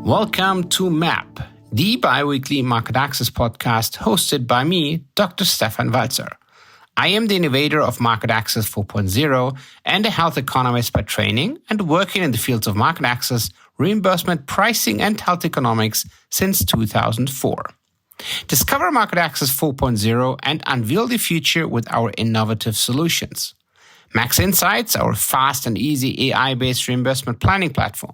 Welcome to MAP, the bi-weekly market access podcast hosted by me, Dr. Stefan Walzer. I am the innovator of Market Access 4.0 and a health economist by training and working in the fields of market access, reimbursement, pricing, and health economics since 2004. Discover Market Access 4.0 and unveil the future with our innovative solutions. Max Insights, our fast and easy AI-based reimbursement planning platform.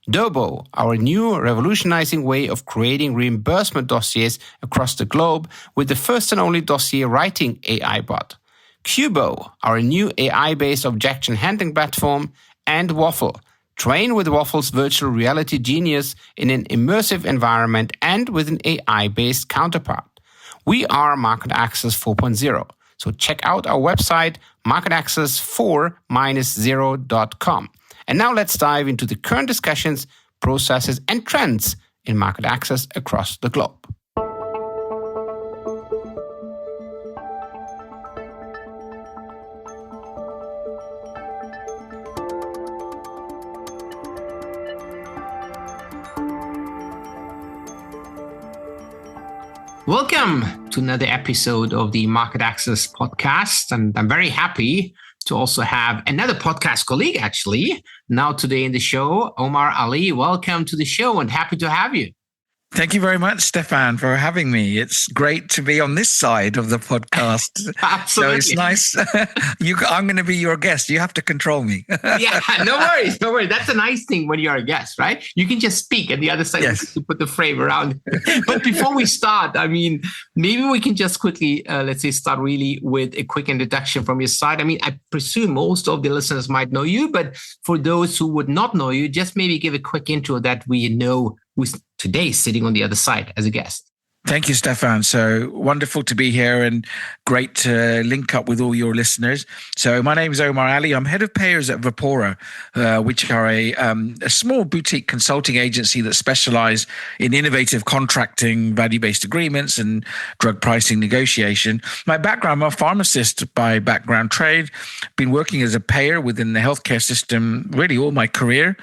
Dobo, our new revolutionizing way of creating reimbursement dossiers across the globe with the first and only dossier writing AI bot. Cubo, our new AI-based objection handling platform. And Waffle, train with Waffle's virtual reality genius in an immersive environment and with an AI-based counterpart. We are Market Access 4.0, so check out our website, marketaccess4-0.com. And now let's dive into the current discussions, processes, and trends in market access across the globe. Welcome to another episode of the Market Access podcast. And I'm very happy to also have another podcast colleague, actually, now today in the show, Omar Ali. Welcome to the show and happy to have you. Thank you very much, Stefan, for having me. It's great to be on this side of the podcast. Absolutely. So it's nice. I'm going to be your guest. You have to control me. Yeah, no worries. That's a nice thing when you're a guest, right? You can just speak and the other side to put the frame around. But before we start, maybe we can just quickly, start really with a quick introduction from your side. I presume most of the listeners might know you, but for those who would not know you, just maybe give a quick intro that we know who's today sitting on the other side as a guest. Thank you, Stefan. So wonderful to be here and great to link up with all your listeners. So my name is Omar Ali. I'm head of payers at Vipora, which are a small boutique consulting agency that specialize in innovative contracting, value-based agreements, and drug pricing negotiation. My background, I'm a pharmacist by background trade. Been working as a payer within the healthcare system really all my career.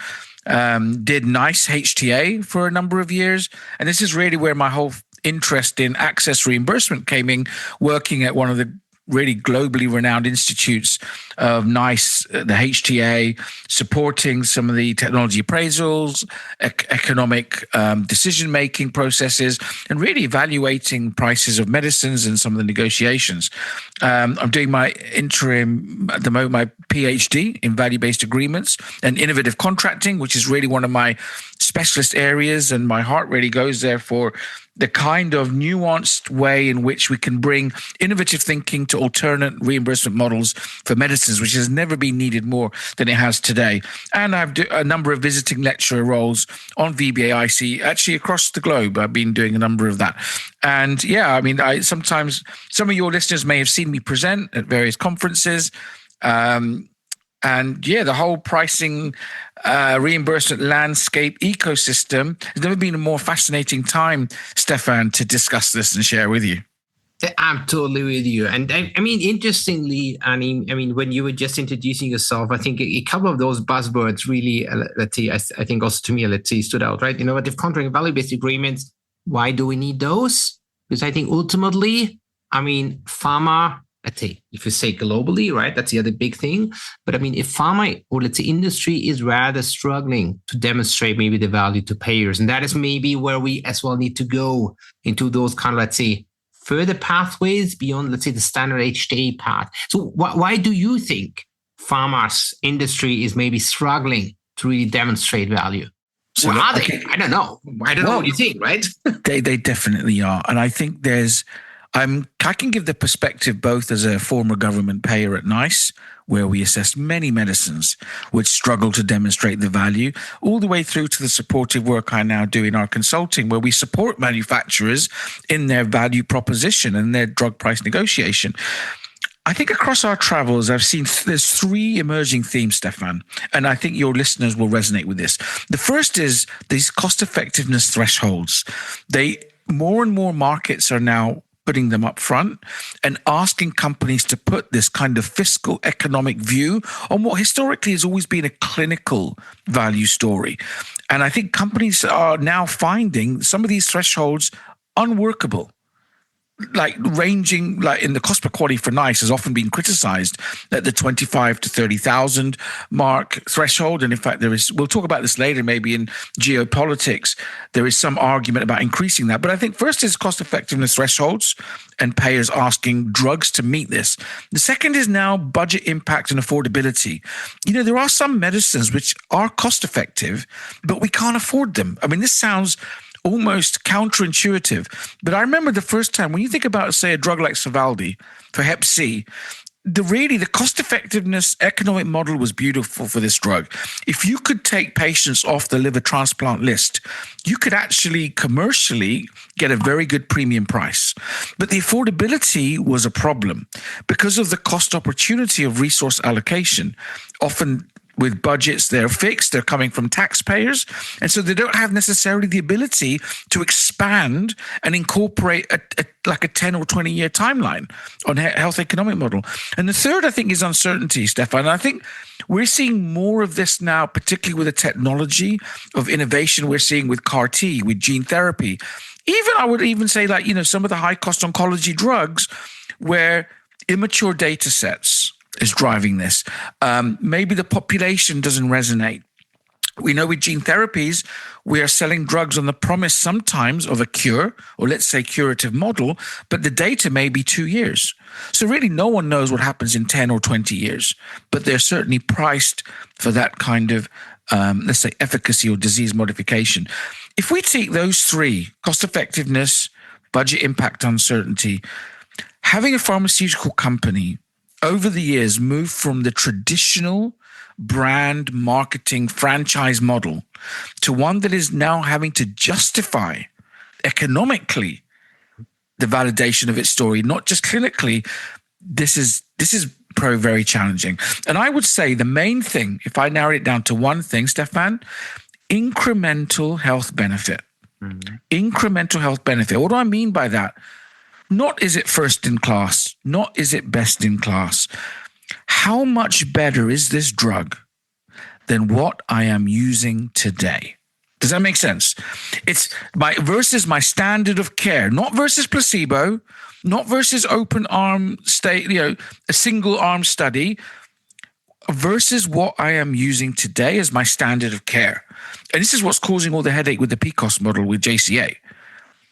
Did NICE HTA for a number of years. And this is really where my whole interest in access reimbursement came in, working at one of the really globally renowned institutes of NICE, the HTA, supporting some of the technology appraisals, economic decision-making processes, and really evaluating prices of medicines and some of the negotiations. I'm doing my interim, at the moment, my PhD in value-based agreements and innovative contracting, which is really one of my specialist areas, and my heart really goes there for the kind of nuanced way in which we can bring innovative thinking to alternate reimbursement models for medicines, which has never been needed more than it has today. And I have a number of visiting lecturer roles on VBAIC, actually across the globe. I've been doing a number of that. And I sometimes, some of your listeners may have seen me present at various conferences. The whole pricing reimbursement landscape ecosystem has never been a more fascinating time, Stefan, to discuss this and share with you. I'm totally with you. And interestingly, when you were just introducing yourself, I think a couple of those buzzwords really, I think also to me, stood out, right? Innovative contract, value-based agreements. Why do we need those? Because I think ultimately, pharma, if you say globally, right, that's the other big thing. But if pharma or industry is rather struggling to demonstrate maybe the value to payers, and that is maybe where we as well need to go into those kind of, further pathways beyond, the standard HTA path. So why do you think pharma's industry is maybe struggling to really demonstrate value? So are they? I don't know. I don't know what you think, right? They definitely are. And I think I can give the perspective both as a former government payer at NICE, where we assess many medicines which struggle to demonstrate the value, all the way through to the supportive work I now do in our consulting, where we support manufacturers in their value proposition and their drug price negotiation. I think across our travels, I've seen there's three emerging themes, Stefan, and I think your listeners will resonate with this. The first is these cost effectiveness thresholds. More and more markets are now putting them up front and asking companies to put this kind of fiscal economic view on what historically has always been a clinical value story. And I think companies are now finding some of these thresholds unworkable. Like ranging, like in the cost per quality for NICE has often been criticized at the 25 to 30,000 mark threshold. And in fact, we'll talk about this later, maybe in geopolitics, there is some argument about increasing that. But I think first is cost effectiveness thresholds and payers asking drugs to meet this. The second is now budget impact and affordability. There are some medicines which are cost effective, but we can't afford them. I mean, this sounds almost counterintuitive. But I remember the first time when you think about, say, a drug like Sovaldi for Hep C, the cost effectiveness economic model was beautiful for this drug. If you could take patients off the liver transplant list, you could actually commercially get a very good premium price. But the affordability was a problem because of the cost opportunity of resource allocation. Often with budgets, they're fixed, they're coming from taxpayers. And so they don't have necessarily the ability to expand and incorporate like a 10 or 20 year timeline on health economic model. And the third, I think, is uncertainty, Stefan. And I think we're seeing more of this now, particularly with the technology of innovation we're seeing with CAR T, with gene therapy. I would even say some of the high cost oncology drugs where immature data sets is driving this. Maybe the population doesn't resonate. We know with gene therapies, we are selling drugs on the promise sometimes of a cure, or let's say curative model, but the data may be 2 years. So really no one knows what happens in 10 or 20 years, but they're certainly priced for that kind of, let's say, efficacy or disease modification. If we take those three, cost effectiveness, budget impact, uncertainty, having a pharmaceutical company over the years moved from the traditional brand marketing franchise model to one that is now having to justify economically the validation of its story, not just clinically. This is very challenging. And I would say the main thing, if I narrow it down to one thing, Stefan, incremental health benefit. Mm-hmm. Incremental health benefit. What do I mean by that? Not is it first in class, not is it best in class. How much better is this drug than what I am using today? Does that make sense? It's versus my standard of care, not versus placebo, not versus open arm a single arm study, versus what I am using today as my standard of care. And this is what's causing all the headache with the PCOS model with JCA.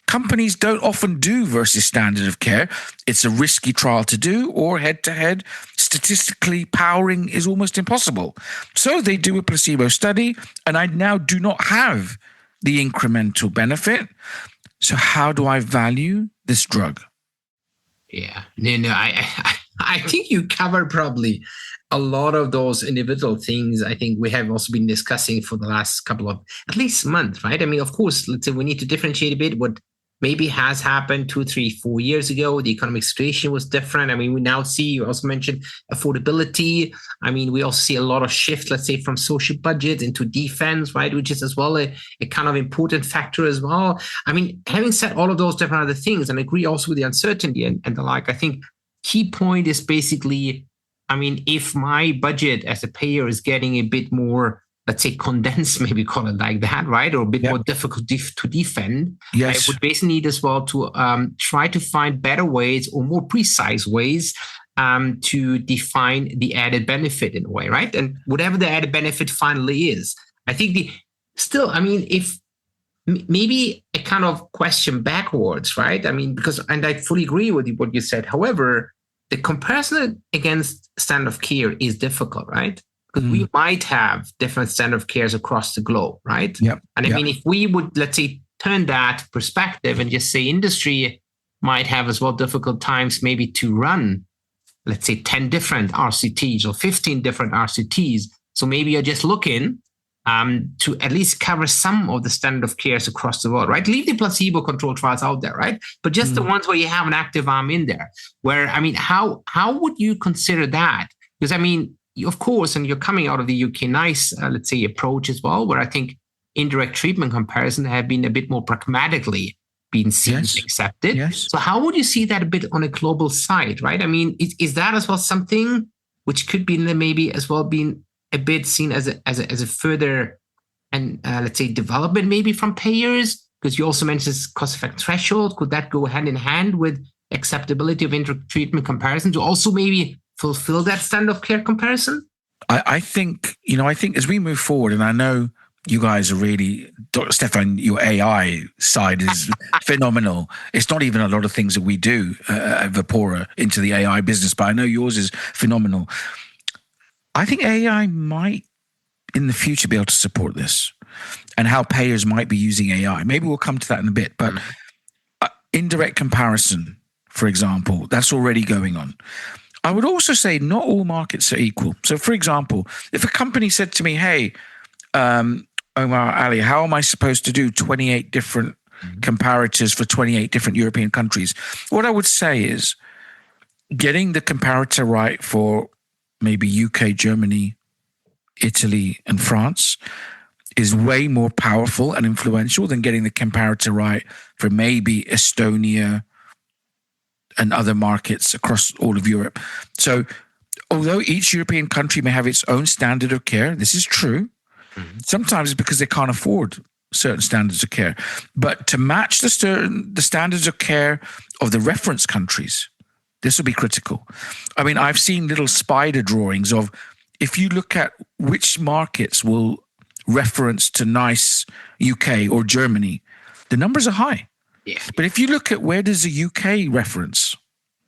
Companies don't often do versus standard of care. It's a risky trial to do, or head-to-head. Statistically, powering is almost impossible. So they do a placebo study, and I now do not have the incremental benefit. So how do I value this drug? Yeah, I think you covered probably a lot of those individual things. I think we have also been discussing for the last couple of, at least months, right? I mean, of course, let's say we need to differentiate a bit what maybe has happened 2, 3, 4 years ago. The economic situation was different. I mean, we now see, you also mentioned affordability. I mean, we also see a lot of shift, let's say, from social budgets into defense, right? Which is as well a kind of important factor as well. I mean, having said all of those different other things, and I agree also with the uncertainty and the like, I think key point is basically, I mean, if my budget as a payer is getting a bit more, let's say, condensed, maybe call it like that, right? Or a bit more difficult to defend. Yes. I would basically need as well to try to find better ways or more precise ways to define the added benefit in a way, right? And whatever the added benefit finally is, I think if maybe a kind of question backwards, right? I mean, and I fully agree with what you said. However, the comparison against standard of care is difficult, right? Because we might have different standard of cares across the globe, right? Yep. And I mean, if we would, let's say, turn that perspective and just say industry might have as well difficult times maybe to run, let's say, 10 different RCTs or 15 different RCTs. So maybe you're just looking to at least cover some of the standard of cares across the world, right? Leave the placebo-controlled trials out there, right? But just the ones where you have an active arm in there. Where, I mean, how would you consider that? Because, I mean, of course, and you're coming out of the UK NICE, let's say, approach as well, where I think indirect treatment comparison have been a bit more pragmatically been seen and Yes. accepted. Yes. So how would you see that a bit on a global side, right? I mean, is that as well something which could be maybe as well being a bit seen as a further and let's say development maybe from payers? Because you also mentioned this cost-effect threshold. Could that go hand in hand with acceptability of inter-treatment comparison to also maybe fulfill that standard of care comparison? I think as we move forward, and I know you guys are really, Dr. Stefan, your AI side is phenomenal. It's not even a lot of things that we do at Vipora into the AI business, but I know yours is phenomenal. I think AI might in the future be able to support this and how payers might be using AI. Maybe we'll come to that in a bit, but indirect comparison, for example, that's already going on. I would also say not all markets are equal. So, for example, if a company said to me, hey, Omar Ali, how am I supposed to do 28 different comparators for 28 different European countries? What I would say is getting the comparator right for maybe UK, Germany, Italy, and France is way more powerful and influential than getting the comparator right for maybe Estonia and other markets across all of Europe. So although each European country may have its own standard of care, this is true. Sometimes it's because they can't afford certain standards of care. But to match the standards of care of the reference countries, this will be critical. I mean, I've seen little spider drawings of if you look at which markets will reference to NICE UK or Germany, the numbers are high. Yeah. But if you look at where does the UK reference,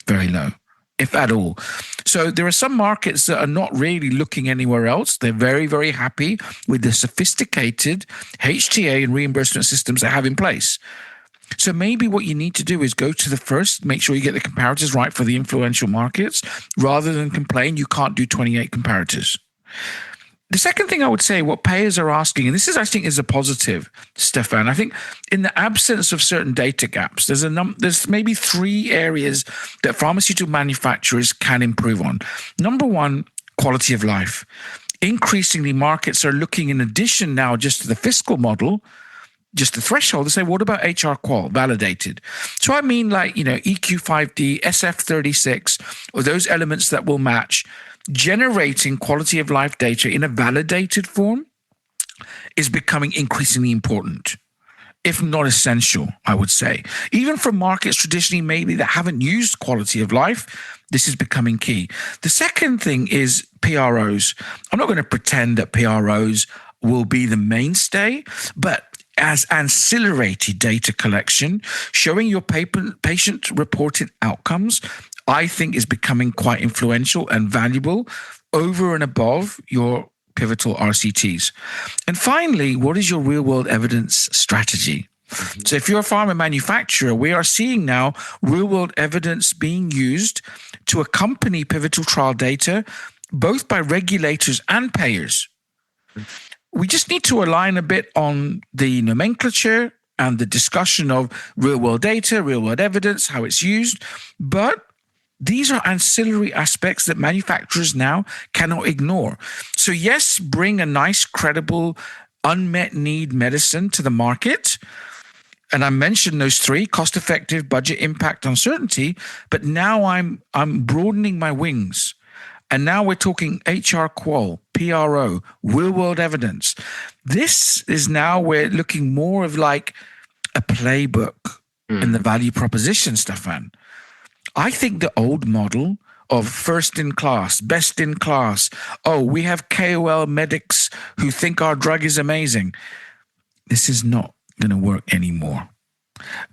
very low, if at all. So there are some markets that are not really looking anywhere else. They're very, very happy with the sophisticated HTA and reimbursement systems they have in place. So maybe what you need to do is go to the first, make sure you get the comparators right for the influential markets, rather than complain you can't do 28 comparators. The second thing I would say, what payers are asking, and this is, I think, is a positive, Stefan. I think in the absence of certain data gaps, there's maybe 3 areas that pharmaceutical manufacturers can improve on. Number one, quality of life. Increasingly, markets are looking, in addition now just to the fiscal model, just the threshold, to say, what about HR qual validated? So I mean, like, EQ5D, SF36, or those elements that will match. Generating quality of life data in a validated form is becoming increasingly important, if not essential, I would say. Even for markets traditionally maybe that haven't used quality of life, this is becoming key. The second thing is PROs. I'm not going to pretend that PROs will be the mainstay, but as ancillary data collection, showing your patient-reported outcomes, I think is becoming quite influential and valuable over and above your pivotal RCTs. And finally, what is your real-world evidence strategy? So if you're a pharma manufacturer, we are seeing now real-world evidence being used to accompany pivotal trial data, both by regulators and payers. We just need to align a bit on the nomenclature and the discussion of real-world data, real-world evidence, how it's used. But these are ancillary aspects that manufacturers now cannot ignore. So yes, bring a nice, credible, unmet need medicine to the market. And I mentioned those 3: cost-effective, budget, impact, uncertainty. But now I'm broadening my wings. And now we're talking HR qual, PRO, real-world evidence. This is now we're looking more of like a playbook in the value proposition, Stefan. I think the old model of first in class, best in class, we have KOL medics who think our drug is amazing. This is not going to work anymore.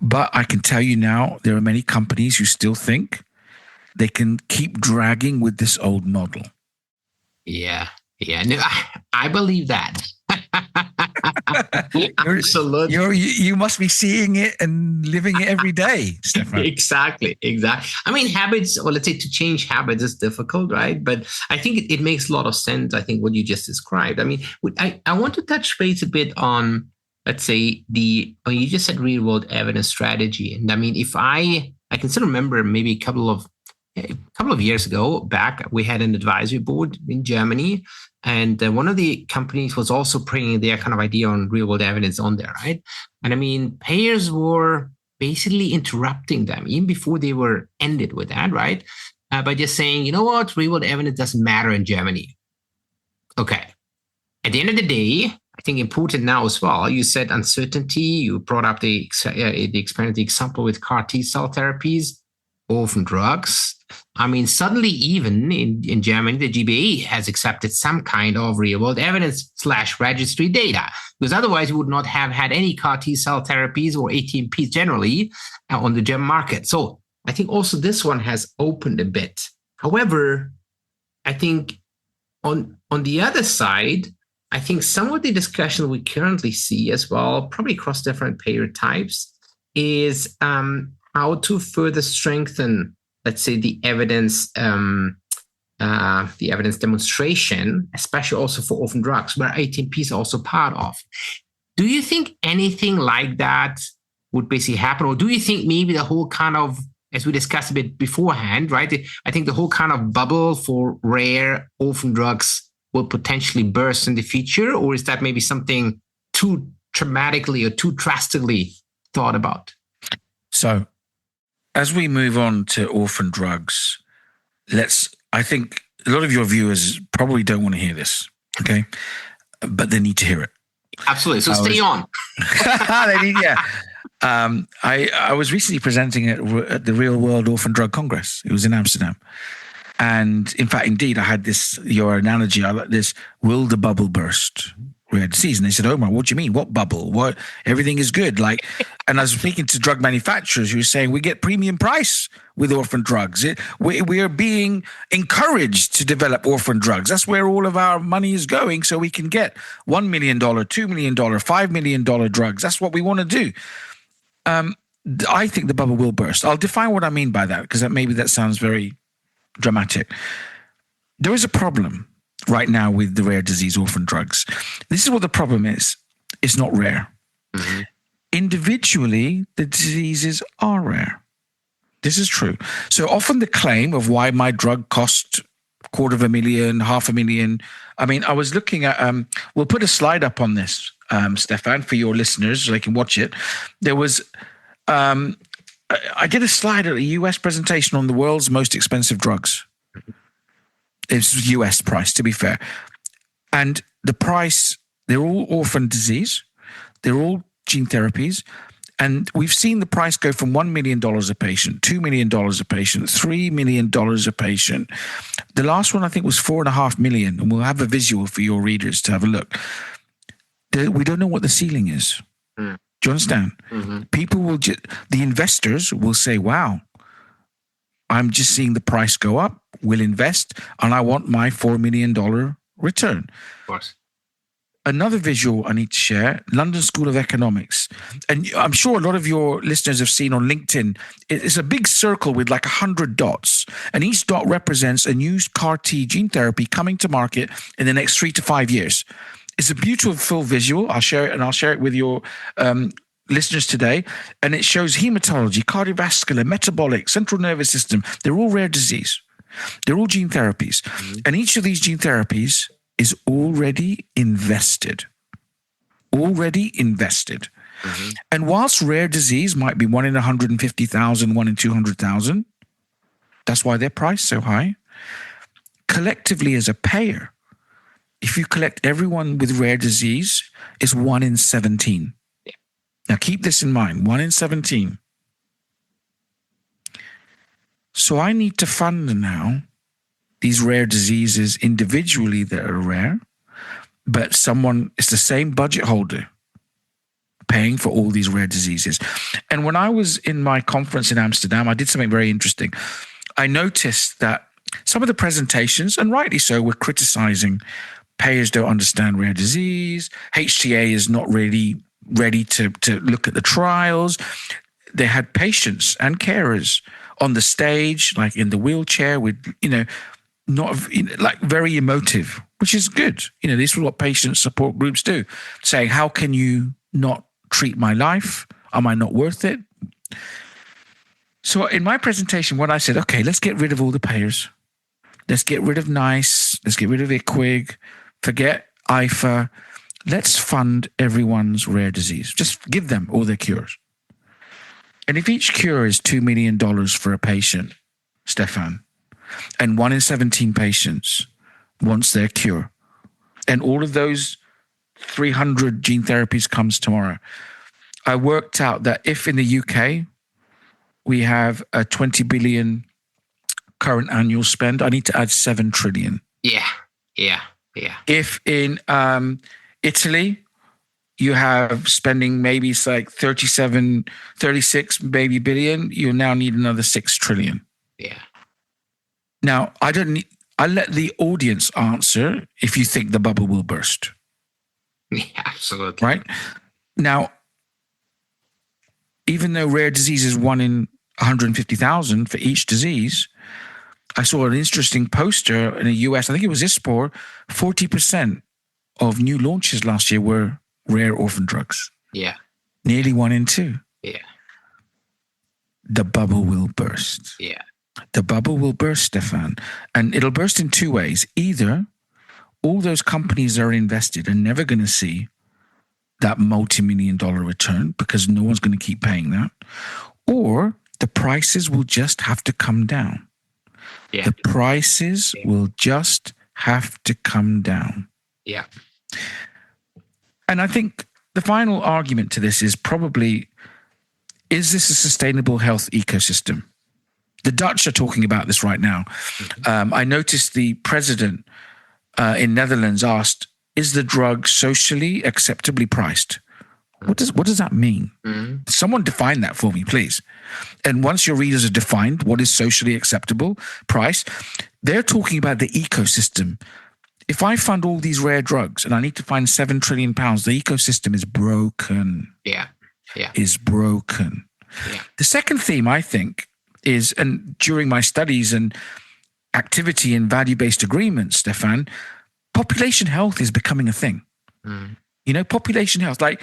But I can tell you now, there are many companies who still think they can keep dragging with this old model. Yeah. No, I believe that. Absolutely. You must be seeing it and living it every day, Stefan. Exactly. I mean, habits, or let's say to change habits is difficult, right? But I think it makes a lot of sense, I think, what you just described. I mean, I want to touch base a bit on, let's say, you just said real world evidence strategy. And I mean, if I can still remember maybe a couple of years ago back, we had an advisory board in Germany, and one of the companies was also bringing their kind of idea on real world evidence on there, right? And I mean, payers were basically interrupting them even before they were ended with that, right? By just saying, you know what, real world evidence doesn't matter in Germany. Okay. At the end of the day, I think important now as well, you said uncertainty, you brought up the example with CAR T cell therapies, orphan drugs. I mean, suddenly even in Germany, the GBA has accepted some kind of real world evidence / registry data, because otherwise we would not have had any CAR T cell therapies or ATMPs generally on the German market. So I think also this one has opened a bit. However, I think on the other side, I think some of the discussion we currently see as well, probably across different payer types, is how to further strengthen, let's say, the evidence demonstration, especially also for orphan drugs, where ATMP is also part of. Do you think anything like that would basically happen? Or do you think maybe the whole kind of, as we discussed a bit beforehand, right? I think the whole kind of bubble for rare orphan drugs will potentially burst in the future? Or is that maybe something too dramatically or too drastically thought about? So as we move on to orphan drugs, I think a lot of your viewers probably don't want to hear this, okay? But they need to hear it. Absolutely. So stay on. They need, yeah. I was recently presenting at the Real World Orphan Drug Congress. It was in Amsterdam. And in fact, indeed, I had your analogy, I like this, will the bubble burst? Rare disease. And they said, Omar, what do you mean? What bubble? What? Everything is good. And I was speaking to drug manufacturers who were saying we get premium price with orphan drugs. We are being encouraged to develop orphan drugs. That's where all of our money is going. So we can get $1 million, $2 million, $5 million drugs. That's what we want to do. I think the bubble will burst. I'll define what I mean by that, because maybe that sounds very dramatic. There is a problem right now with the rare disease orphan drugs. This is what the problem is. It's not rare. Mm-hmm. Individually, the diseases are rare. This is true. So often the claim of why my drug cost $250,000, $500,000. I mean, I was looking at, we'll put a slide up on this, Stefan, for your listeners so they can watch it. There was, I did a slide at a US presentation on the world's most expensive drugs. It's US price, to be fair. And the price, they're all orphan disease. They're all gene therapies. And we've seen the price go from $1 million a patient, $2 million a patient, $3 million a patient. The last one, I think, was $4.5 million. And we'll have a visual for your readers to have a look. We don't know what the ceiling is. Mm. Do you understand? Mm-hmm. People will the investors will say, wow, I'm just seeing the price go up, will invest, and I want my $4 million return. Of course. Another visual I need to share, London School of Economics. And I'm sure a lot of your listeners have seen on LinkedIn, it's a big circle with like 100 dots. And each dot represents a new CAR T gene therapy coming to market in the next 3 to 5 years. It's a beautiful visual. I'll share it, and I'll share it with your listeners today. And it shows hematology, cardiovascular, metabolic, central nervous system. They're all rare disease. They're all gene therapies. Mm-hmm. And each of these gene therapies is already invested. Mm-hmm. And whilst rare disease might be 1 in 150,000, 1 in 200,000, that's why they're priced so high. Collectively as a payer, if you collect everyone with rare disease, it's 1 in 17. Yeah. Now keep this in mind, 1 in 17. So I need to fund now these rare diseases individually that are rare, but it's the same budget holder paying for all these rare diseases. And when I was in my conference in Amsterdam, I did something very interesting. I noticed that some of the presentations, and rightly so, were criticizing payers don't understand rare disease. HTA is not really ready to look at the trials. They had patients and carers on the stage, like in the wheelchair with, not like very emotive, which is good. This is what patient support groups do, saying, how can you not treat my life? Am I not worth it? So in my presentation, what I said, okay, let's get rid of all the payers. Let's get rid of NICE. Let's get rid of IQWiG. Forget IFA. Let's fund everyone's rare disease. Just give them all their cures. And if each cure is $2 million for a patient, Stefan, and 1 in 17 patients wants their cure, and all of those 300 gene therapies comes tomorrow, I worked out that if in the UK we have a 20 billion current annual spend, I need to add 7 trillion. Yeah. If in Italy you have spending maybe it's like 37, 36 maybe billion, you now need another 6 trillion. Yeah. Now, I let the audience answer if you think the bubble will burst. Yeah, absolutely. Right? Now, even though rare disease is 1 in 150,000 for each disease, I saw an interesting poster in the US, I think it was ISPOR, 40% of new launches last year were rare orphan drugs. Yeah. Nearly 1 in 2. Yeah. The bubble will burst. Yeah. The bubble will burst, Stefan. And it'll burst in 2 ways. Either all those companies that are invested are never going to see that multi-million-dollar return because no one's going to keep paying that, or the prices will just have to come down. Yeah. The prices will just have to come down. Yeah. And I think the final argument to this is probably, is this a sustainable health ecosystem? The Dutch are talking about this right now. I noticed the president in Netherlands asked, is the drug socially acceptably priced? What does that mean? Mm-hmm. Someone define that for me, please. And once your readers are defined, what is socially acceptable price, they're talking about the ecosystem. If I fund all these rare drugs and I need to find 7 trillion pounds, the ecosystem is broken. Yeah. Is broken. Yeah. The second theme, I think, is, and during my studies and activity in value-based agreements, Stefan, population health is becoming a thing. Mm. You know, population health, like,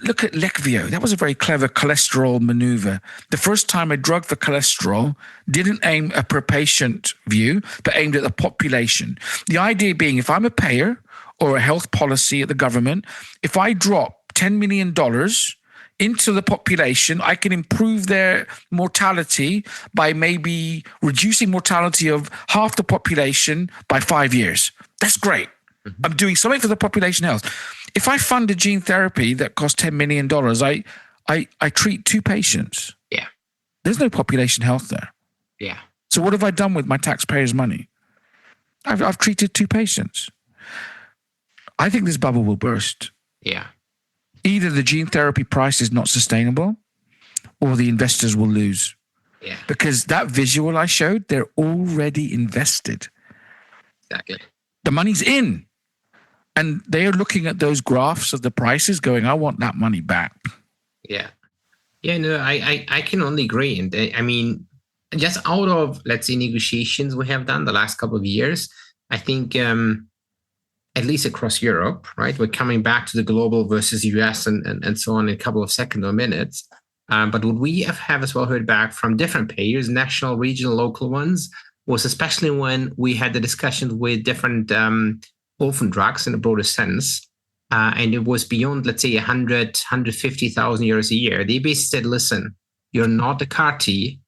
look at Leqvio. That was a very clever cholesterol maneuver. The first time a drug for cholesterol didn't aim a per patient view, but aimed at the population. The idea being, if I'm a payer or a health policy at the government, if I drop $10 million into the population, I can improve their mortality by maybe reducing mortality of half the population by 5 years. That's great. Mm-hmm. I'm doing something for the population health. If I fund a gene therapy that costs $10 million, I treat 2 patients. Yeah. There's no population health there. Yeah. So what have I done with my taxpayers' money? I've treated 2 patients. I think this bubble will burst. Yeah. Either the gene therapy price is not sustainable or the investors will lose. Yeah. Because that visual I showed, they're already invested. Exactly. The money's in. And they're looking at those graphs of the prices going, I want that money back. Yeah. Yeah, no, I can only agree. And I mean, just out of, let's say, negotiations we have done the last couple of years, I think at least across Europe, right, we're coming back to the global versus US and so on in a couple of seconds or minutes. But what we have as well heard back from different payers, national, regional, local ones, was especially when we had the discussions with different orphan drugs in a broader sense, and it was beyond, let's say, 150,000 euros a year. They basically said, listen, you're not a CAR-T,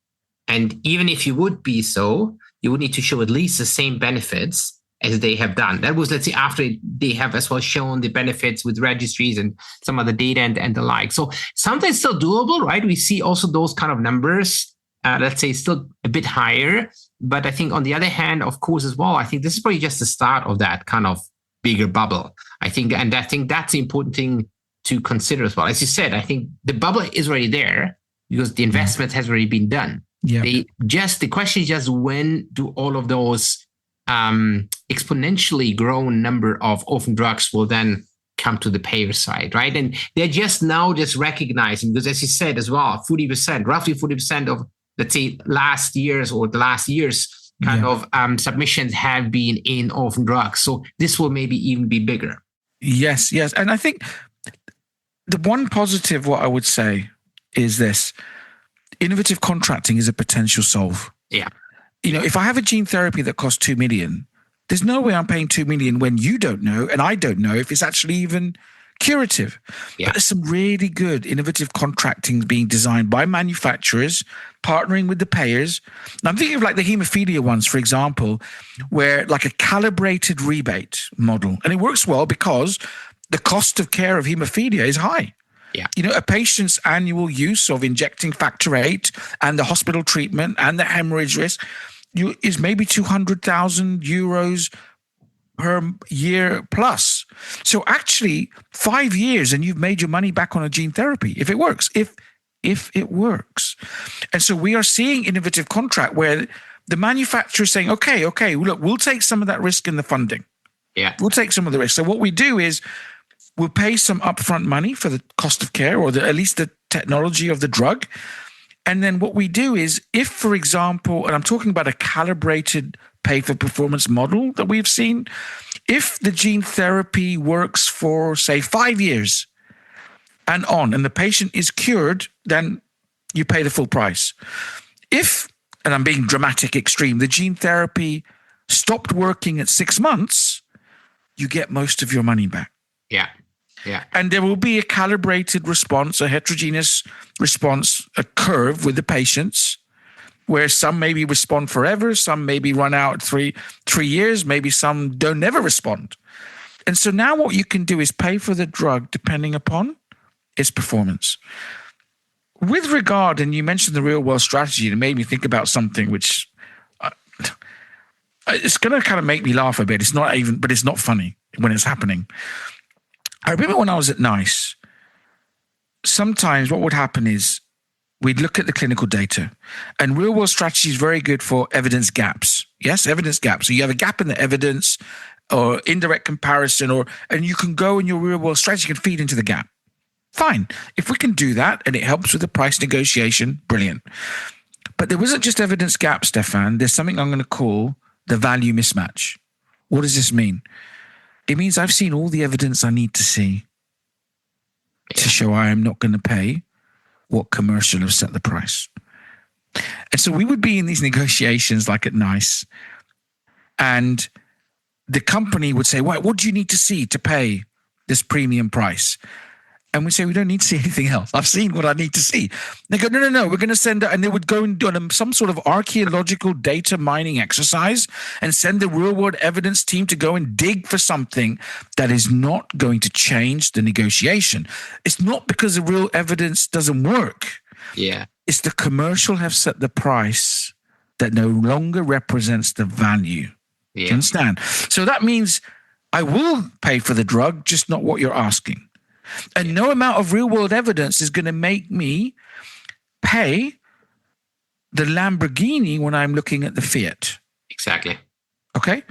and even if you would be so, you would need to show at least the same benefits as they have done. That was, let's say, after they have as well shown the benefits with registries and some of the data and the like. So something still doable, right? We see also those kind of numbers, let's say, still a bit higher. But I think on the other hand, of course, as well, I think this is probably just the start of that kind of bigger bubble. I think that's the important thing to consider as well. As you said, I think the bubble is already there because the investment has already been done. Yeah. The question is just when do all of those exponentially grown number of orphan drugs will then come to the payer side, right? And they're just now just recognizing, because as you said as well, roughly 40% of, let's say, the last year's kind of submissions have been in orphan drugs. So this will maybe even be bigger. Yes. And I think the one positive, what I would say is this: innovative contracting is a potential solve. Yeah. You know, if I have a gene therapy that costs 2 million, there's no way I'm paying 2 million when you don't know and I don't know if it's actually even curative. Yeah. But there's some really good innovative contracting being designed by manufacturers, partnering with the payers. And I'm thinking of like the hemophilia ones, for example, where like a calibrated rebate model. And it works well because the cost of care of hemophilia is high. Yeah. You know, a patient's annual use of injecting factor VIII and the hospital treatment and the hemorrhage risk is maybe 200,000 euros per year plus. So actually 5 years and you've made your money back on a gene therapy if it works, if it works. And so we are seeing innovative contract where the manufacturer is saying, okay, look, we'll take some of that risk in the funding. Yeah. We'll take some of the risk. So what we do is we'll pay some upfront money for the cost of care or at least the technology of the drug. And then what we do is if, for example, and I'm talking about a calibrated pay for performance model that we've seen, if the gene therapy works for, say, 5 years and the patient is cured, then you pay the full price. If, and I'm being dramatic extreme, the gene therapy stopped working at 6 months, you get most of your money back. Yeah. Yeah. And there will be a calibrated response, a heterogeneous response, a curve with the patients, where some maybe respond forever, some maybe run out three years, maybe some don't never respond. And so now what you can do is pay for the drug depending upon its performance. With regard, and you mentioned the real world strategy, and it made me think about something which it's going to kind of make me laugh a bit. But it's not funny when it's happening. I remember when I was at NICE, sometimes what would happen is we'd look at the clinical data, and real world strategy is very good for evidence gaps. Yes, evidence gaps. So you have a gap in the evidence or indirect comparison, and you can go in your real world strategy, you can feed into the gap. Fine. If we can do that and it helps with the price negotiation, brilliant. But there wasn't just evidence gap, Stefan. There's something I'm going to call the value mismatch. What does this mean? It means I've seen all the evidence I need to see to show I am not going to pay what commercial have set the price. And so we would be in these negotiations like at NICE, and the company would say, what do you need to see to pay this premium price? And we say, we don't need to see anything else. I've seen what I need to see. They go, no, we're going to send it. And they would go and do some sort of archaeological data mining exercise and send the real world evidence team to go and dig for something that is not going to change the negotiation. It's not because the real evidence doesn't work. Yeah. It's the commercial have set the price that no longer represents the value. Yeah. Do you understand? So that means I will pay for the drug, just not what you're asking. And no amount of real world evidence is going to make me pay the Lamborghini when I'm looking at the Fiat. Exactly. Okay?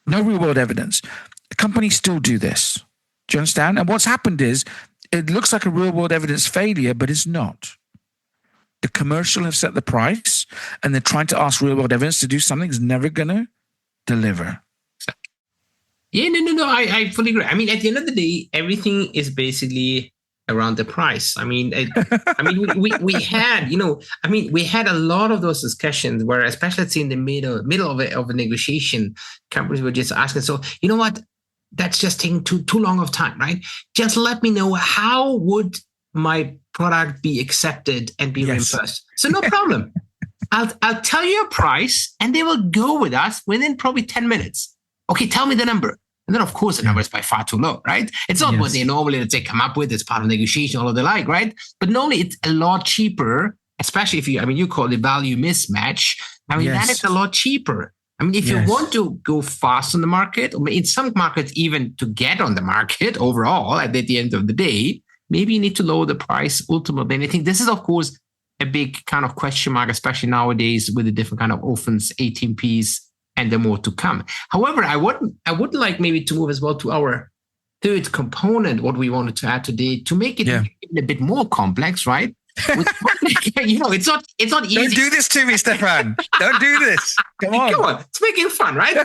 No real world evidence. The companies still do this. Do you understand? And what's happened is it looks like a real world evidence failure, but it's not. The commercial have set the price and they're trying to ask real world evidence to do something that's never going to deliver. Yeah, no. I fully agree. I mean, at the end of the day, everything is basically around the price. I mean, we had, we had a lot of those discussions where, especially let's say in the middle of a negotiation, companies were just asking, so you know what, that's just taking too long of time, right? Just let me know how would my product be accepted and be reimbursed. So no problem. I'll tell you a price, and they will go with us within probably 10 minutes. Okay, tell me the number. And then, of course, the number is by far too low, right? It's not what they normally, let's say, come up with. It's part of negotiation, all of the like, right? But normally it's a lot cheaper, especially if you call it value mismatch. That is a lot cheaper. If you want to go fast on the market, or in some markets, even to get on the market overall, at the end of the day, maybe you need to lower the price ultimately. And I think this is, of course, a big kind of question mark, especially nowadays with the different kind of orphans, 18Ps, and the more to come. However, I would like maybe to move as well to our third component, what we wanted to add today, to make it a bit more complex, right? It's not easy. Don't do this to me, Stefan. Don't do this. Come on. It's making fun, right?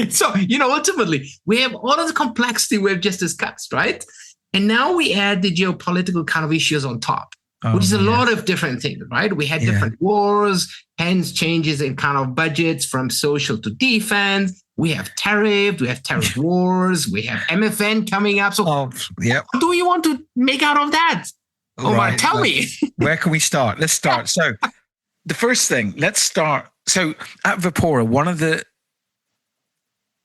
So, ultimately, we have all of the complexity we've just discussed, right? And now we add the geopolitical kind of issues on top. Which is a lot of different things, right? We had different wars, hence changes in kind of budgets from social to defense. we have tariffs, we have tariff wars, we have MFN coming up. So what do you want to make out of that? Omar, tell me. Where can we start? Let's start. So the first thing, let's start. So at Vipora, one of the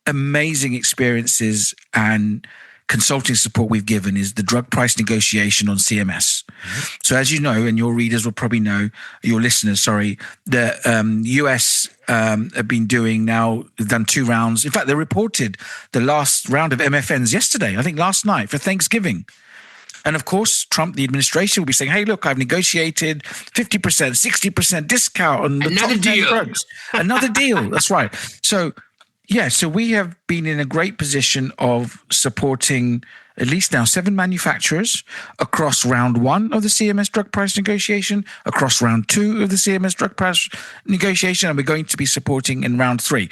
amazing experiences and consulting support we've given is the drug price negotiation on CMS. Mm-hmm. So as you know, and your readers will probably know, your listeners, sorry, the US have been done 2 rounds. In fact, they reported the last round of MFNs yesterday, I think last night for Thanksgiving. And of course, Trump, the administration will be saying, hey, look, I've negotiated 50%, 60% discount on the Another top 10 deal. drugs. Another deal. That's right. So we have been in a great position of supporting at least now 7 manufacturers across round 1 of the CMS drug price negotiation, across round 2 of the CMS drug price negotiation, and we're going to be supporting in round 3.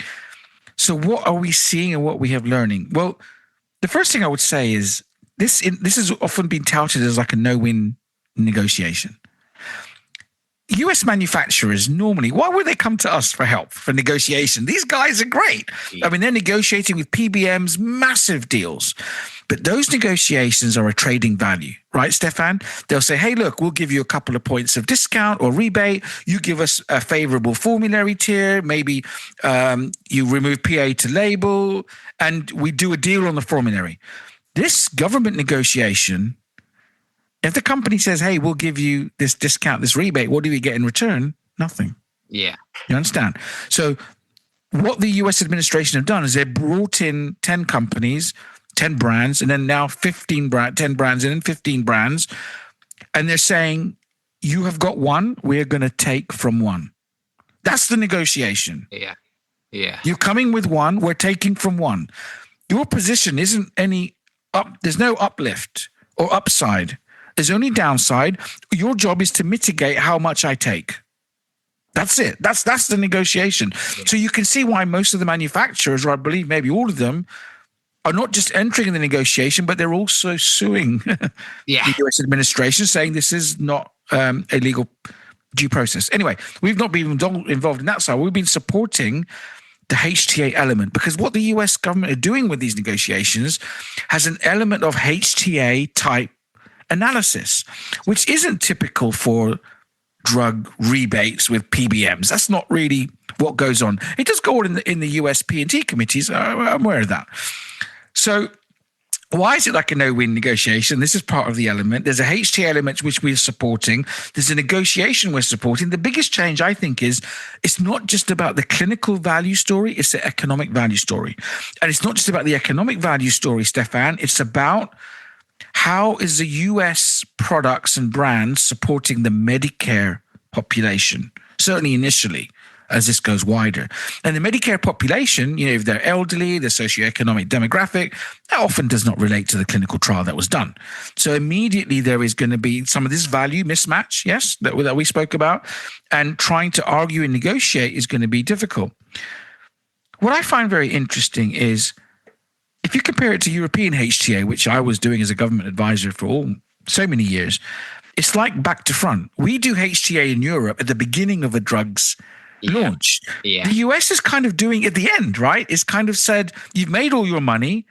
So what are we seeing and what we have learning? Well, the first thing I would say is this has often been touted as like a no-win negotiation. US manufacturers normally, why would they come to us for help, for negotiation? These guys are great. I mean, they're negotiating with PBMs, massive deals. But those negotiations are a trading value, right, Stefan? They'll say, hey, look, we'll give you a couple of points of discount or rebate. You give us a favorable formulary tier. Maybe you remove PA to label, and we do a deal on the formulary. This government negotiation, if the company says, hey, we'll give you this discount, this rebate, what do we get in return? Nothing. Yeah. You understand? So what the US administration have done is they brought in 10 companies, 10 brands, and then now 10 brands and then 15 brands. And they're saying, you have got one, we're going to take from one. That's the negotiation. Yeah. Yeah. You're coming with one, we're taking from one. Your position isn't any there's no uplift or upside. There's only downside. Your job is to mitigate how much I take. That's it. That's the negotiation. Yeah. So you can see why most of the manufacturers, or I believe maybe all of them, are not just entering the negotiation, but they're also suing the US administration, saying this is not a legal due process. Anyway, we've not been involved in that side. We've been supporting the HTA element, because what the US government are doing with these negotiations has an element of HTA type analysis, which isn't typical for drug rebates with PBMs. That's not really what goes on. It does go on in the US P&T committees. I'm aware of that. So why is it like a no-win negotiation? This is part of the element. There's a HTA element which we're supporting. There's a negotiation we're supporting. The biggest change, I think, is it's not just about the clinical value story, it's the economic value story. And it's not just about the economic value story, Stefan. It's about how is the US products and brands supporting the Medicare population, certainly initially, as this goes wider. And the Medicare population, if they're elderly, they're socioeconomic demographic, that often does not relate to the clinical trial that was done. So immediately there is going to be some of this value mismatch, yes, that we spoke about, and trying to argue and negotiate is going to be difficult. What I find very interesting is if you compare it to European HTA, which I was doing as a government advisor for so many years, it's like back to front. We do HTA in Europe at the beginning of a drug's launch. Yeah. The US is kind of doing at the end, right? It's kind of said, you've made all your money.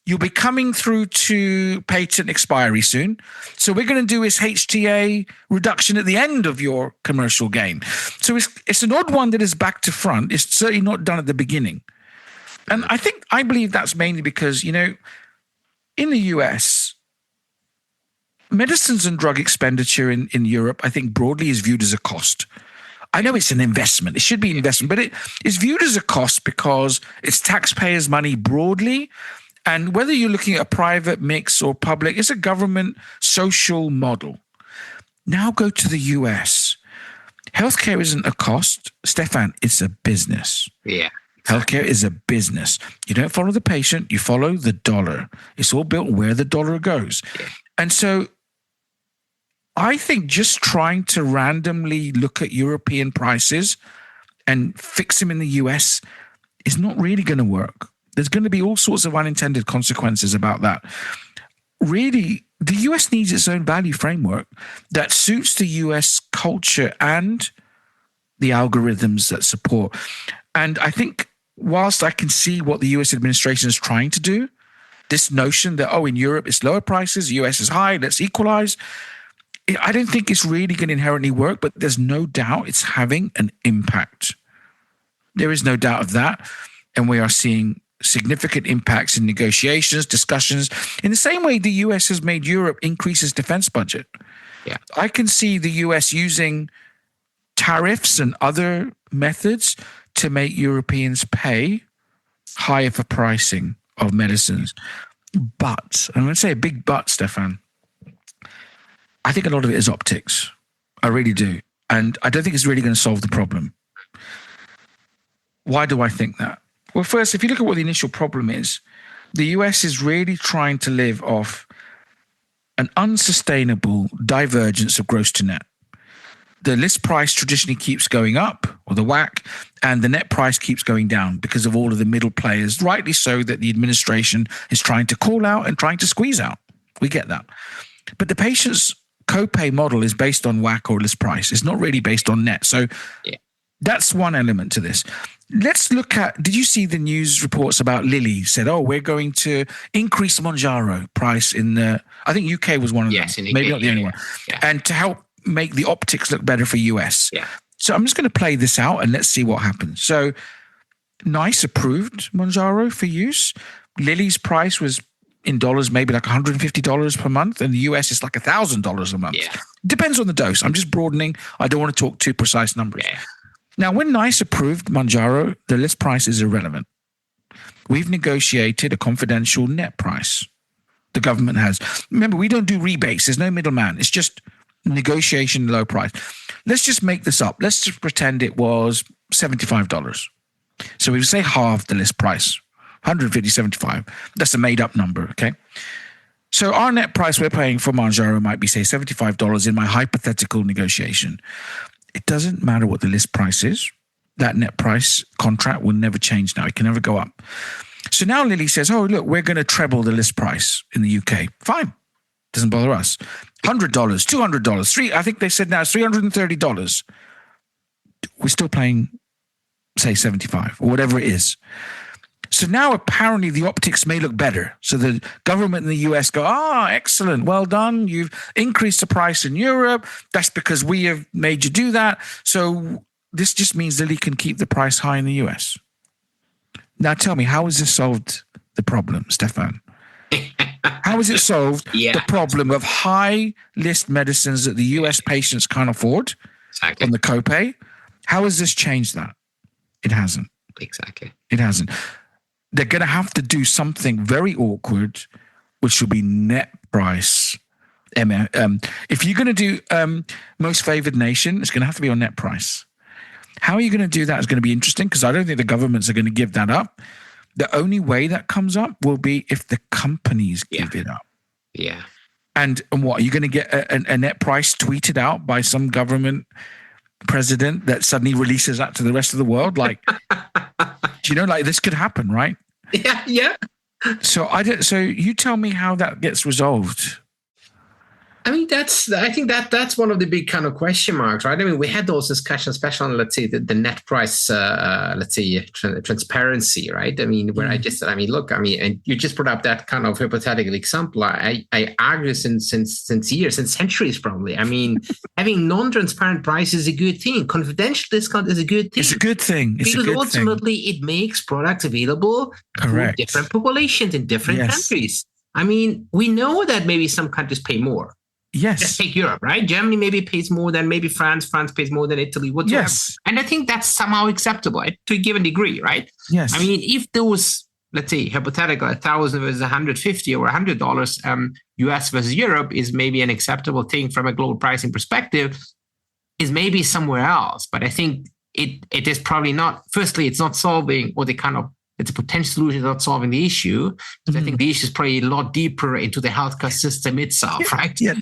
You'll be coming through to patent expiry soon. So we're going to do is HTA reduction at the end of your commercial gain. So it's an odd one that is back to front. It's certainly not done at the beginning. And I believe that's mainly because, in the US, medicines and drug expenditure in Europe, I think broadly is viewed as a cost. I know it's an investment. It should be an investment, but it is viewed as a cost because it's taxpayers' money broadly. And whether you're looking at a private mix or public, it's a government social model. Now go to the US. Healthcare isn't a cost. Stefan, it's a business. Yeah. Healthcare is a business. You don't follow the patient, you follow the dollar. It's all built where the dollar goes. Yeah. And so I think just trying to randomly look at European prices and fix them in the US is not really going to work. There's going to be all sorts of unintended consequences about that. Really, the US needs its own value framework that suits the US culture and the algorithms that support. And I think whilst I can see what the US administration is trying to do, this notion that, in Europe it's lower prices, US is high, let's equalize. I don't think it's really going to inherently work, but there's no doubt it's having an impact. There is no doubt of that. And we are seeing significant impacts in negotiations, discussions, in the same way the US has made Europe increase its defense budget. Yeah. I can see the US using tariffs and other methods to make Europeans pay higher for pricing of medicines. But, I'm going to say a big but, Stefan, I think a lot of it is optics. I really do. And I don't think it's really going to solve the problem. Why do I think that? Well, first, if you look at what the initial problem is, the US is really trying to live off an unsustainable divergence of gross to net. The list price traditionally keeps going up, or the WAC, and the net price keeps going down because of all of the middle players, rightly so, that the administration is trying to call out and trying to squeeze out. We get that. But the patient's copay model is based on WAC or list price. It's not really based on net. So that's one element to this. Let's look at, did you see the news reports about Lilly said, we're going to increase Mounjaro price in the, I think UK was one of them. In UK, maybe not the only one. Yeah. And to help make the optics look better for US. Yeah. So I'm just going to play this out and let's see what happens. So NICE approved Mounjaro for use. Lilly's price was in dollars, maybe like $150 per month. And the US is like $1,000 a month. Yeah. Depends on the dose. I'm just broadening. I don't want to talk too precise numbers. Yeah. Now, when NICE approved Mounjaro, the list price is irrelevant. We've negotiated a confidential net price. The government has. Remember, we don't do rebates. There's no middleman. It's just negotiation low price. Let's just make this up. Let's just pretend it was $75. So we would say half the list price, 150, 75. That's a made up number, okay? So our net price we're paying for Mounjaro might be, say, $75 in my hypothetical negotiation. It doesn't matter what the list price is. That net price contract will never change now. It can never go up. So now Lilly says, look, we're going to treble the list price in the UK. Fine. Doesn't bother us. $100, $200, I think they said now it's $330. We're still paying, say, 75 or whatever it is. So now apparently the optics may look better. So the government in the US go, excellent, well done. You've increased the price in Europe. That's because we have made you do that. So this just means Lilly can keep the price high in the US. Now tell me, how has this solved the problem, Stefan? How has it solved the problem of high list medicines that the US patients can't afford on the copay? How has this changed that? It hasn't. Exactly. It hasn't. They're going to have to do something very awkward, which will be net price. If you're going to do most favored nation, it's going to have to be on net price. How are you going to do that is going to be interesting, because I don't think the governments are going to give that up. The only way that comes up will be if the companies give it up. Yeah. And what, are you going to get a net price tweeted out by some government president that suddenly releases that to the rest of the world? Like, like this could happen, right? Yeah. So So you tell me how that gets resolved. I mean, I think that's one of the big kind of question marks, right? I mean, we had those discussions, especially on, let's say, the net price, transparency, right? I mean, where and you just brought up that kind of hypothetical example. I argue since years, since centuries, probably. I mean, having non-transparent price is a good thing. Confidential discount is a good thing. It's a good thing. Because ultimately it makes products available to different populations in different countries. I mean, we know that maybe some countries pay more. Yes. Let's take Europe, right? Germany maybe pays more than maybe France. France pays more than Italy. Whatsoever. Yes. And I think that's somehow acceptable to a given degree, right? Yes. I mean, if those, let's say, hypothetical, 1,000 versus 150 or $100, US versus Europe is maybe an acceptable thing from a global pricing perspective, is maybe somewhere else. But I think it is probably not, firstly, it's not solving, or it's a potential solution, not solving the issue. Because I think the issue is probably a lot deeper into the healthcare system itself, right? Yeah.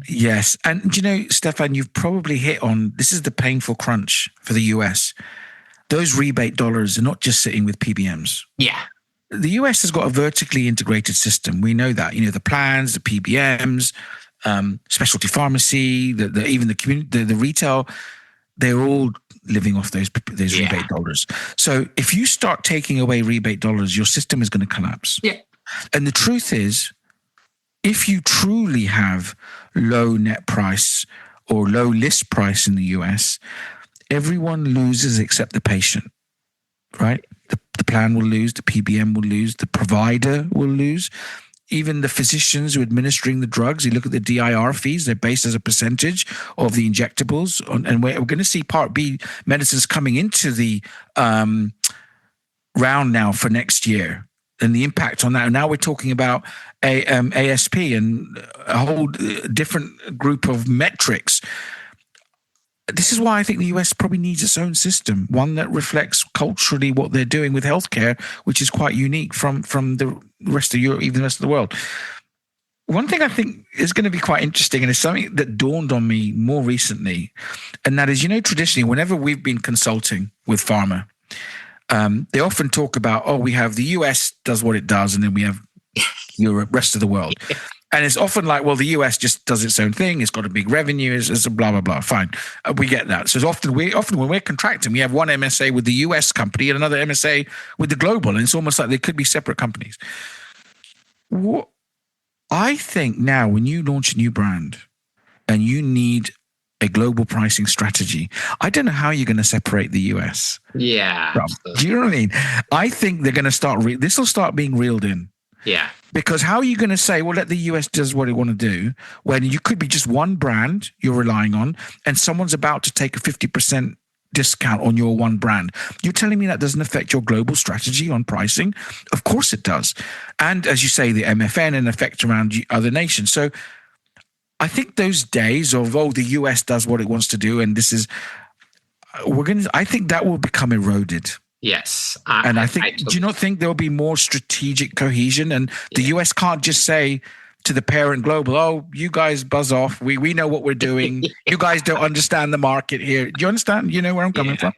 Yes. And, Stefan, you've probably hit on, this is the painful crunch for the US. Those rebate dollars are not just sitting with PBMs. Yeah. The US has got a vertically integrated system. We know that, the plans, the PBMs, specialty pharmacy, even the community, the retail. they're all living off those rebate dollars. So if you start taking away rebate dollars, your system is going to collapse. Yeah. And the truth is, if you truly have low net price or low list price in the US, everyone loses except the patient, right? The plan will lose, the PBM will lose, the provider will lose. Even the physicians who are administering the drugs, you look at the DIR fees, they're based as a percentage of the injectables. And we're going to see Part B medicines coming into the round now for next year, and the impact on that. And now we're talking about ASP and a whole different group of metrics. This is why I think the US probably needs its own system, one that reflects culturally what they're doing with healthcare, which is quite unique from the rest of Europe, even the rest of the world. One thing I think is going to be quite interesting, and it's something that dawned on me more recently, and that is, traditionally, whenever we've been consulting with pharma, they often talk about, we have the US does what it does, and then we have Europe, rest of the world. And it's often like, well, the US just does its own thing. It's got a big revenue. It's a blah, blah, blah. Fine. We get that. So often when we're contracting, we have one MSA with the US company and another MSA with the global. And it's almost like they could be separate companies. What I think now, when you launch a new brand and you need a global pricing strategy, I don't know how you're going to separate the US. Yeah. Do you know what I mean? I think they're going to start, this will start being reeled in. Yeah. Because how are you going to say, well, let the US does what it want to do, when you could be just one brand you're relying on and someone's about to take a 50% discount on your one brand? You're telling me that doesn't affect your global strategy on pricing? Of course it does. And as you say, the MFN and effect around other nations. So I think those days of, the US does what it wants to do, and this is, I think that will become eroded. Yes. And I think, do you not think there'll be more strategic cohesion? And the US can't just say to the parent global, you guys buzz off. We know what we're doing. You guys don't understand the market here. Do you understand? You know where I'm coming from?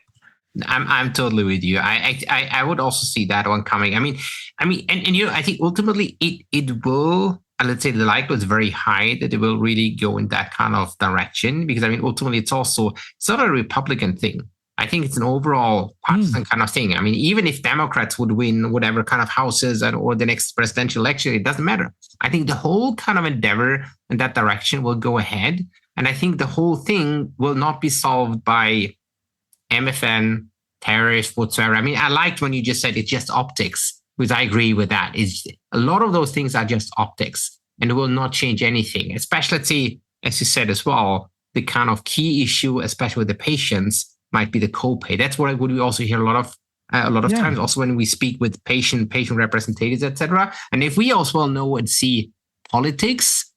I'm totally with you. I would also see that one coming. I mean, I think ultimately it will, let's say the likelihood is very high that it will really go in that kind of direction, because ultimately it's not a Republican thing. I think it's an overall partisan kind of thing. Even if Democrats would win whatever kind of houses or the next presidential election, it doesn't matter. I think the whole kind of endeavor in that direction will go ahead. And I think the whole thing will not be solved by MFN, tariffs, whatsoever. I liked when you just said it's just optics, because I agree with that. A lot of those things are just optics and it will not change anything, especially, let's say, as you said as well, the kind of key issue, especially with the patients, might be the copay. That's what we also hear a lot of times, also when we speak with patient representatives, etc. And if we also know and see politics,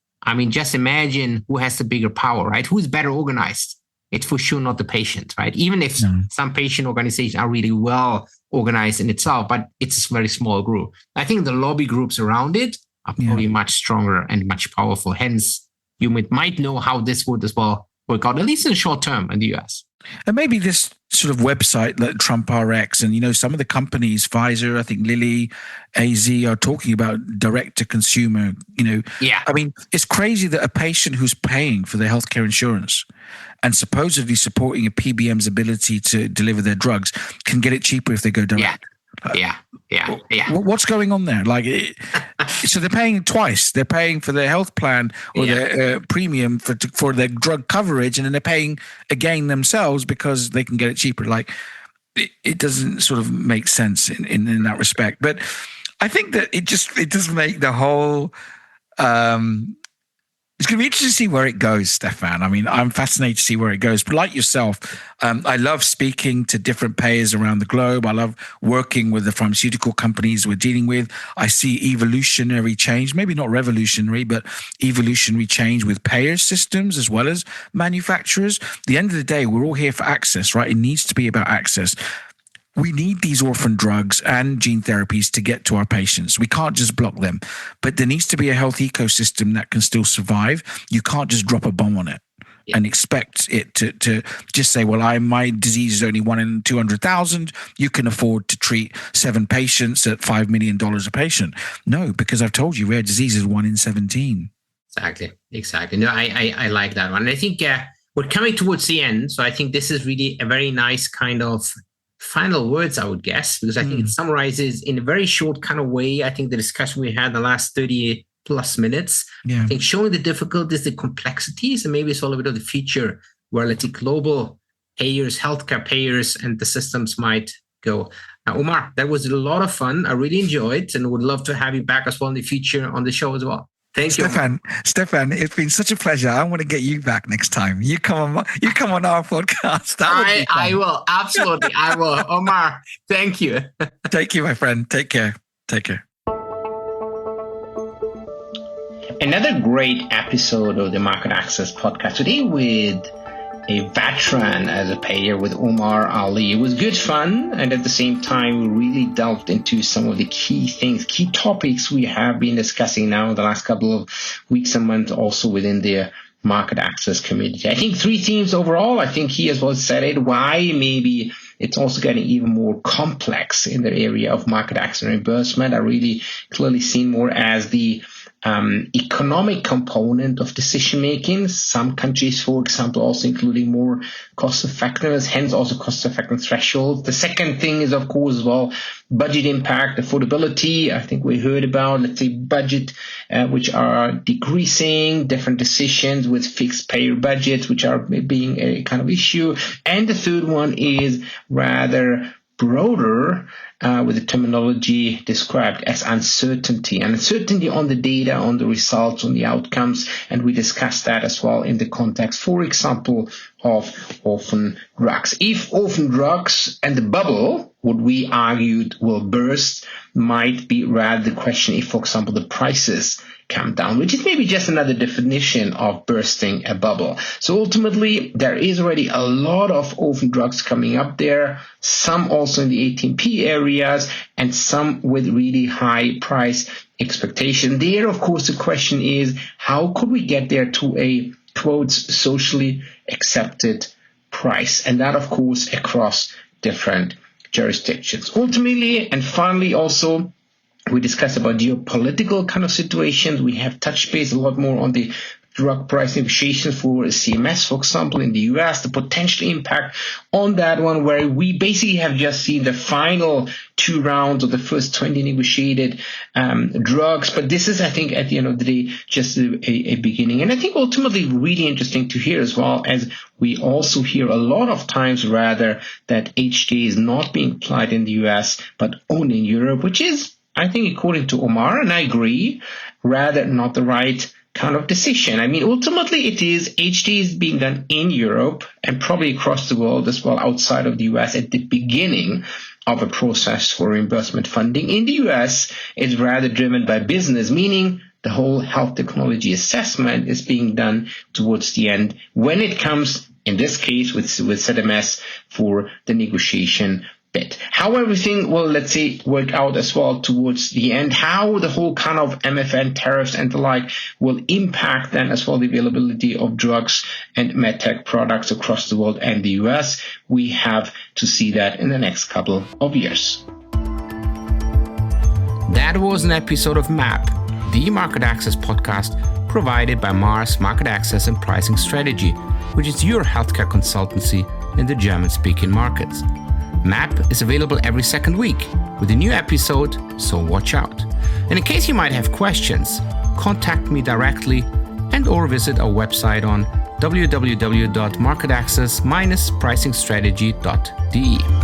just imagine who has the bigger power, right? Who's better organized? It's for sure not the patient, right? Even if some patient organizations are really well organized in itself, but it's a very small group. I think the lobby groups around it are probably much stronger and much powerful. Hence, you might know how this would as well work out, at least in the short term in the US. And maybe this sort of website like Trump RX and, some of the companies, Pfizer, I think Lilly, AZ are talking about direct to consumer, Yeah. It's crazy that a patient who's paying for their healthcare insurance and supposedly supporting a PBM's ability to deliver their drugs can get it cheaper if they go direct. Yeah. What's going on there? So they're paying twice. They're paying for their health plan or their premium for their drug coverage, and then they're paying again themselves because they can get it cheaper. It doesn't sort of make sense in that respect. But I think that it does make the whole. It's going to be interesting to see where it goes, Stefan. I'm fascinated to see where it goes. But like yourself, I love speaking to different payers around the globe. I love working with the pharmaceutical companies we're dealing with. I see evolutionary change, maybe not revolutionary, but evolutionary change with payer systems as well as manufacturers. At the end of the day, we're all here for access, right? It needs to be about access. We need these orphan drugs and gene therapies to get to our patients. We can't just block them, but there needs to be a health ecosystem that can still survive. You can't just drop a bomb on it and expect it to just say, well, my disease is only 1 in 200,000. You can afford to treat 7 patients at $5 million a patient. No, because I've told you rare disease is 1 in 17. Exactly. No, I like that one. And I think we're coming towards the end. So I think this is really a very nice kind of final words, I would guess, because I think it summarizes in a very short kind of way, I think the discussion we had in the last 30 plus minutes. I think showing the difficulties, the complexities, and maybe it's all a bit of the future where, let's say, global payers, healthcare payers, and the systems might go. Omar, that was a lot of fun. I really enjoyed and would love to have you back as well in the future on the show as well. Thank you, Stefan, it's been such a pleasure. I want to get you back next time. You come on our podcast. I will. Absolutely. I will. Omar, thank you. Thank you, my friend. Take care. Another great episode of the Market Access podcast today with a veteran as a payer with Omar Ali. It was good fun, and at the same time, we really delved into some of the key topics we have been discussing now in the last couple of weeks and months, also within the market access community. I think 3 themes overall. I think he as well said it, why maybe it's also getting even more complex in the area of market access and reimbursement. I really clearly seen more as the economic component of decision making. Some countries, for example, also including more cost effectiveness, hence also cost effective thresholds. The second thing is, of course, as well, budget impact, affordability. I think we heard about, let's say, budget which are decreasing, different decisions with fixed payer budgets, which are being a kind of issue. And the third one is rather broader, with the terminology described as uncertainty on the data, on the results, on the outcomes. And we discussed that as well in the context, for example, of orphan drugs. If orphan drugs and the bubble, what we argued will burst, might be rather the question if, for example, the prices come down, which is maybe just another definition of bursting a bubble. So ultimately, there is already a lot of orphan drugs coming up there, some also in the 18P areas, and some with really high price expectation. There, of course, the question is, how could we get there to a, quotes, socially accepted price? And that, of course, across different jurisdictions. Ultimately, and finally, also, we discussed about geopolitical kind of situations. We have touched base a lot more on the drug price negotiations for CMS, for example, in the US, the potential impact on that one, where we basically have just seen the final 2 rounds of the first 20 negotiated drugs. But this is, I think, at the end of the day, just a beginning. And I think ultimately really interesting to hear as well, as we also hear a lot of times rather that HTA is not being applied in the US, but only in Europe, which is, I think, according to Omar, and I agree, rather not the right kind of decision. I mean, ultimately it is, HT is being done in Europe and probably across the world as well, outside of the US, at the beginning of a process for reimbursement funding. In the US, it's rather driven by business, meaning the whole health technology assessment is being done towards the end when it comes, in this case, with ZMS for the negotiation bit. How everything will, let's say, work out as well towards the end, how the whole kind of MFN tariffs and the like will impact then as well the availability of drugs and medtech products across the world and the US. We have to see that in the next couple of years. That was an episode of MAP, the Market Access podcast provided by Mars Market Access and Pricing Strategy, which is your healthcare consultancy in the German-speaking markets. MAP is available every second week with a new episode, so watch out. And in case you might have questions, contact me directly and or visit our website on www.marketaccess-pricingstrategy.de.